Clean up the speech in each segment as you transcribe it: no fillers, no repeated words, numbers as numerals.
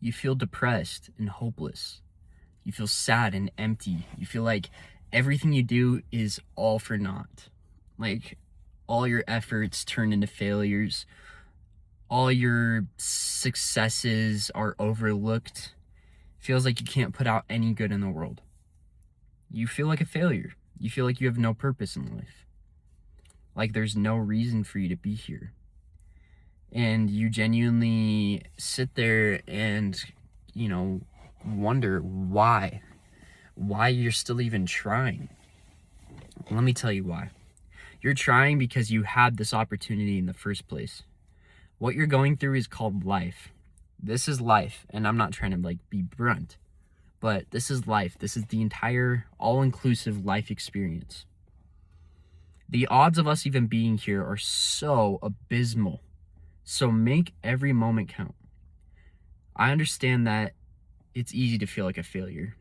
You feel depressed and hopeless. You feel sad and empty. You feel like everything you do is all for naught. Like all your efforts turn into failures. All your successes are overlooked. Feels like you can't put out any good in the world. You feel like a failure. You feel like you have no purpose in life. Like there's no reason for you to be here. And you genuinely sit there and, wonder why you're still even trying. Let me tell you why. You're trying because you had this opportunity in the first place. What you're going through is called life. This is life, and I'm not trying to be blunt, but this is life. This is the entire all-inclusive life experience. The odds of us even being here are so abysmal. So make every moment count. I understand that it's easy to feel like a failure.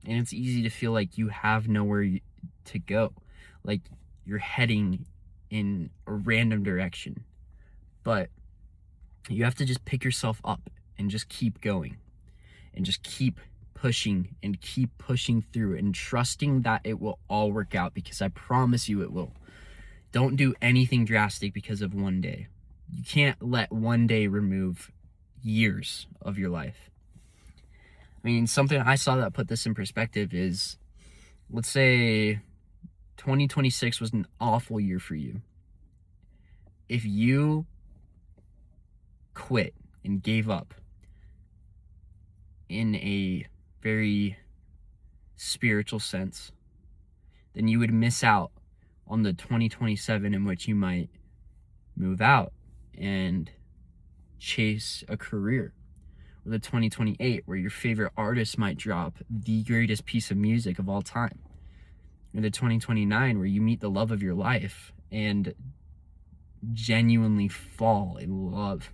And it's easy to feel like you have nowhere to go. Like you're heading in a random direction. But you have to just pick yourself up and just keep going. And just keep pushing and keep pushing through and trusting that it will all work out, because I promise you it will. Don't do anything drastic because of one day. You can't let one day remove years of your life. I mean, something I saw that put this in perspective is, let's say 2026 was an awful year for you. If you quit and gave up in a very spiritual sense, then you would miss out on the 2027 in which you might move out and chase a career, or the 2028 where your favorite artist might drop the greatest piece of music of all time, or the 2029 where you meet the love of your life and genuinely fall in love,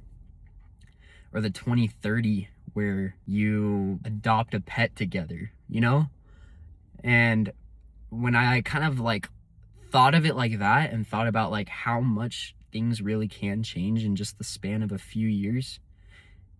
or the 2030 where you adopt a pet together, And when I kind of thought of it like that and thought about how much things really can change in just the span of a few years,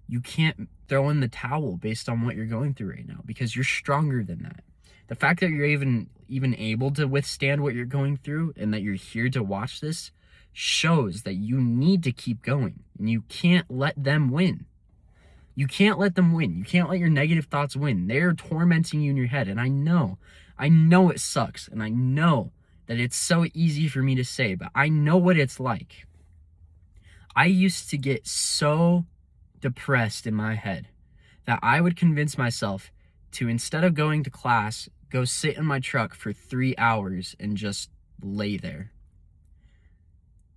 you can't throw in the towel based on what you're going through right now, because you're stronger than that. The fact that you're even able to withstand what you're going through and that you're here to watch this shows that you need to keep going, and you can't let them win. You can't let them win. You can't let your negative thoughts win. They're tormenting you in your head. And I know it sucks. And I know that it's so easy for me to say, but I know what it's like. I used to get so depressed in my head that I would convince myself to, instead of going to class, go sit in my truck for 3 hours and just lay there.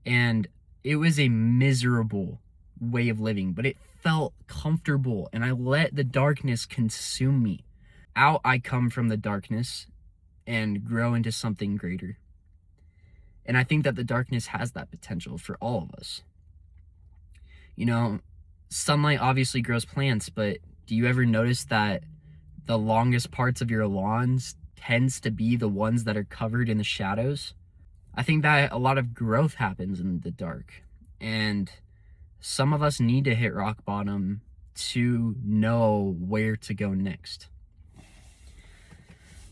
And it was a miserable way of living, but it felt comfortable, and I let the darkness consume me. Out I come from the darkness and grow into something greater. And I think that the darkness has that potential for all of us. Sunlight obviously grows plants, but do you ever notice that the longest parts of your lawns tends to be the ones that are covered in the shadows? I think that a lot of growth happens in the dark, and some of us need to hit rock bottom to know where to go next.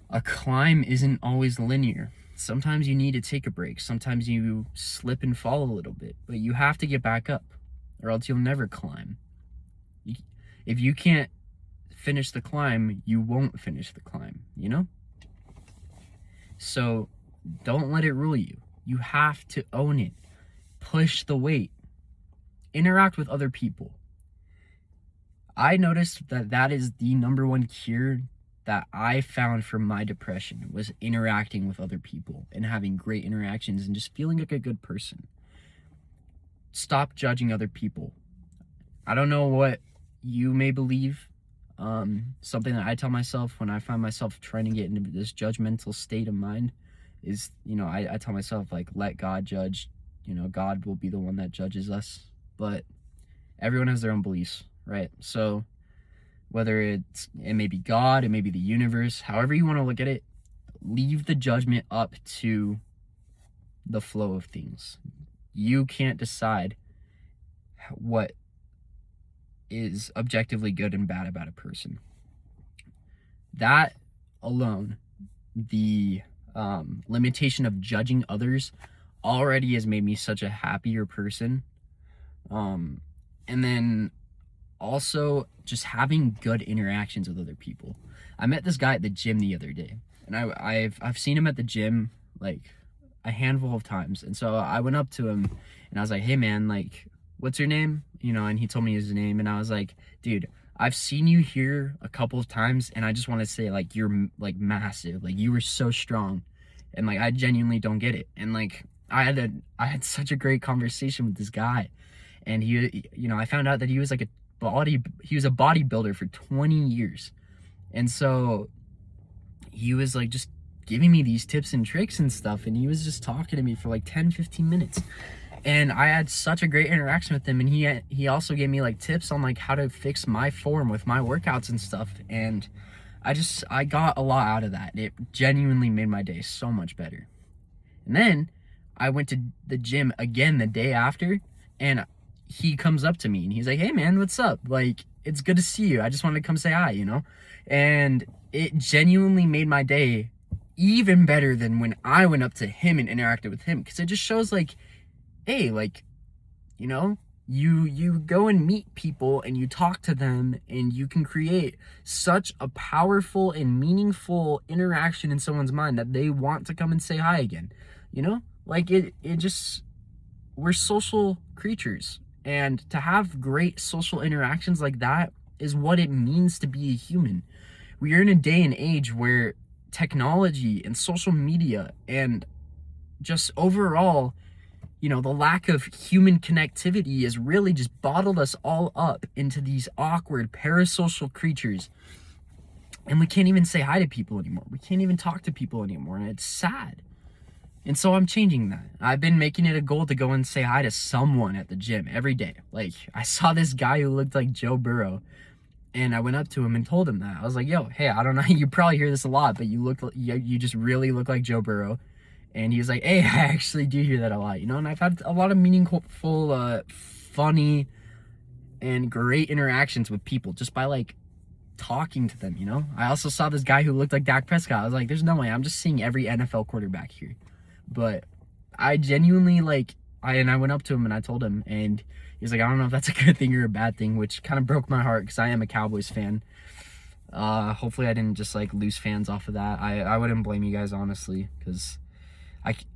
A climb isn't always linear. Sometimes you need to take a break. Sometimes you slip and fall a little bit, but you have to get back up, or else you'll never climb. If you can't finish the climb, you won't finish the climb, So don't let it rule you. You have to own it. Push the weight. Interact with other people. I noticed that is the number one cure that I found for my depression, was interacting with other people and having great interactions and just feeling like a good person. Stop judging other people. I don't know what you may believe. Something that I tell myself when I find myself trying to get into this judgmental state of mind is, I tell myself, let God judge. God will be the one that judges us. But everyone has their own beliefs, right? So whether it may be God, it may be the universe, however you want to look at it, leave the judgment up to the flow of things. You can't decide what is objectively good and bad about a person. That alone, the limitation of judging others, already has made me such a happier person. And then also just having good interactions with other people. I met this guy at the gym the other day, and I've seen him at the gym like a handful of times. And so I went up to him and I was like, "Hey man, like, what's your name?" And he told me his name, and I was like, "Dude, I've seen you here a couple of times, and I just want to say, like, you're like massive. Like, you were so strong, and like I genuinely don't get it." And like I had such a great conversation with this guy, and I found out that he was a bodybuilder for 20 years, and so he was like just giving me these tips and tricks and stuff, and he was just talking to me for like 10-15 minutes, and I had such a great interaction with him. And he also gave me like tips on like how to fix my form with my workouts and stuff, and I got a lot out of that. It genuinely made my day so much better. And then I went to the gym again the day after, and he comes up to me and he's like, "Hey man, what's up? Like, it's good to see you. I just wanted to come say hi, And it genuinely made my day even better than when I went up to him and interacted with him, because it just shows like, hey, like, you go and meet people and you talk to them, and you can create such a powerful and meaningful interaction in someone's mind that they want to come and say hi again. Like it just, we're social creatures, and to have great social interactions like that is what it means to be a human. We are in a day and age where technology and social media and just overall, the lack of human connectivity has really just bottled us all up into these awkward parasocial creatures. And we can't even say hi to people anymore. We can't even talk to people anymore. And it's sad. And so I'm changing that. I've been making it a goal to go and say hi to someone at the gym every day. Like, I saw this guy who looked like Joe Burrow, and I went up to him and told him that. I was like, "Yo, hey, I don't know, you probably hear this a lot, but you just really look like Joe Burrow." And he was like, "Hey, I actually do hear that a lot, And I've had a lot of meaningful, funny, and great interactions with people just by like talking to them. I also saw this guy who looked like Dak Prescott. I was like, "There's no way. I'm just seeing every NFL quarterback here." But I genuinely I went up to him and I told him, and he's like, "I don't know if that's a good thing or a bad thing," which kind of broke my heart because I am a Cowboys fan. Hopefully I didn't just like lose fans off of that. I wouldn't blame you guys, honestly, because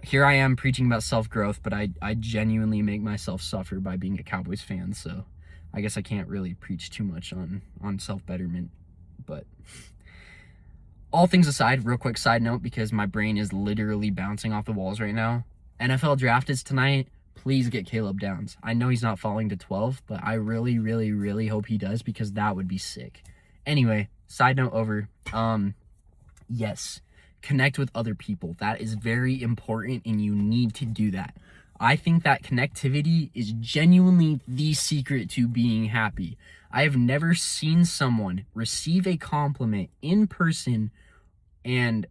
here I am preaching about self-growth, but I genuinely make myself suffer by being a Cowboys fan, so I guess I can't really preach too much on self-betterment. But all things aside, real quick side note, because my brain is literally bouncing off the walls right now. NFL draft is tonight. Please get Caleb Downs. I know he's not falling to 12, but I really, really, really hope he does, because that would be sick. Anyway, side note over. Yes, connect with other people. That is very important, and you need to do that. I think that connectivity is genuinely the secret to being happy. I have never seen someone receive a compliment in person and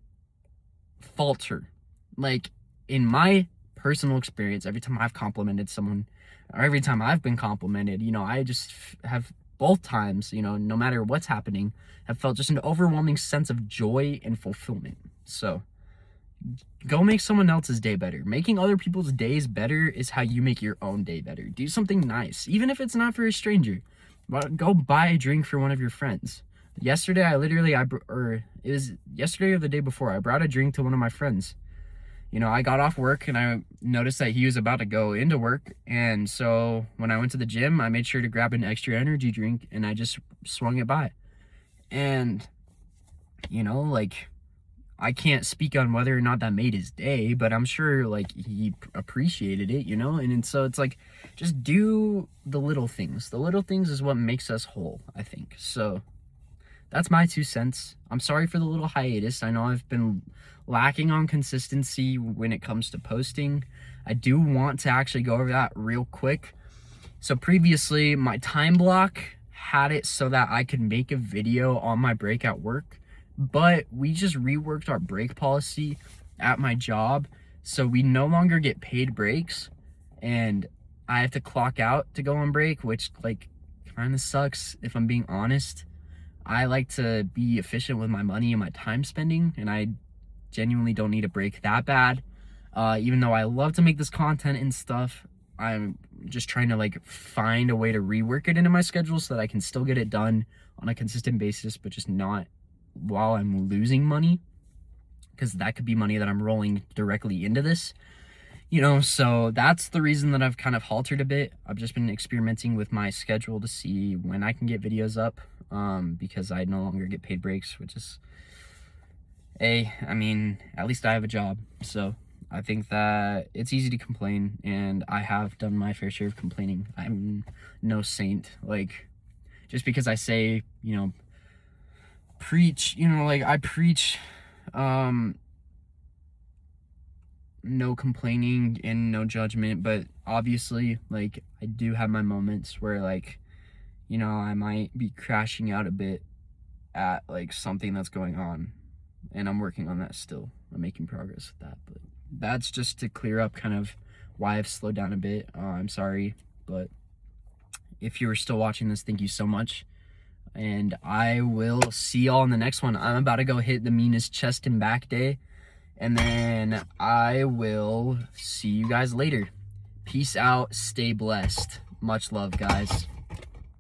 falter. Like, in my personal experience, every time I've complimented someone, or every time I've been complimented, I just have both times, no matter what's happening, have felt just an overwhelming sense of joy and fulfillment. So go make someone else's day better. Making other people's days better is how you make your own day better. Do something nice, even if it's not for a stranger. But go buy a drink for one of your friends. Yesterday, it was yesterday or the day before, I brought a drink to one of my friends. I got off work and I noticed that he was about to go into work. And so when I went to the gym, I made sure to grab an extra energy drink and I just swung it by. And, I can't speak on whether or not that made his day, but I'm sure he appreciated it, and so it's like, just do the little things. The little things is what makes us whole, I think. So that's my 2 cents. I'm sorry for the little hiatus. I know I've been lacking on consistency when it comes to posting. I do want to actually go over that real quick. So previously, my time block had it so that I could make a video on my break at work, but we just reworked our break policy at my job, so we no longer get paid breaks, and I have to clock out to go on break, which kind of sucks if I'm being honest. I like to be efficient with my money and my time spending, and I genuinely don't need a break that bad. Even though I love to make this content and stuff, I'm just trying to like find a way to rework it into my schedule so that I can still get it done on a consistent basis, but just not while I'm losing money, because that could be money that I'm rolling directly into this. So that's the reason that I've kind of halted a bit. I've just been experimenting with my schedule to see when I can get videos up, because I no longer get paid breaks, which is, I mean, at least I have a job. So I think that it's easy to complain, and I have done my fair share of complaining. I'm no saint. Like, just because I say, preach, I preach, no complaining and no judgment, but obviously, like, I do have my moments where, like, I might be crashing out a bit at like something that's going on, and I'm working on that still. I'm making progress with that, but that's just to clear up kind of why I've slowed down a bit. I'm sorry, but if you are still watching this, thank you so much, and I will see y'all in the next one. I'm about to go hit the meanest chest and back day, and then I will see you guys later. Peace out. Stay blessed. Much love, guys.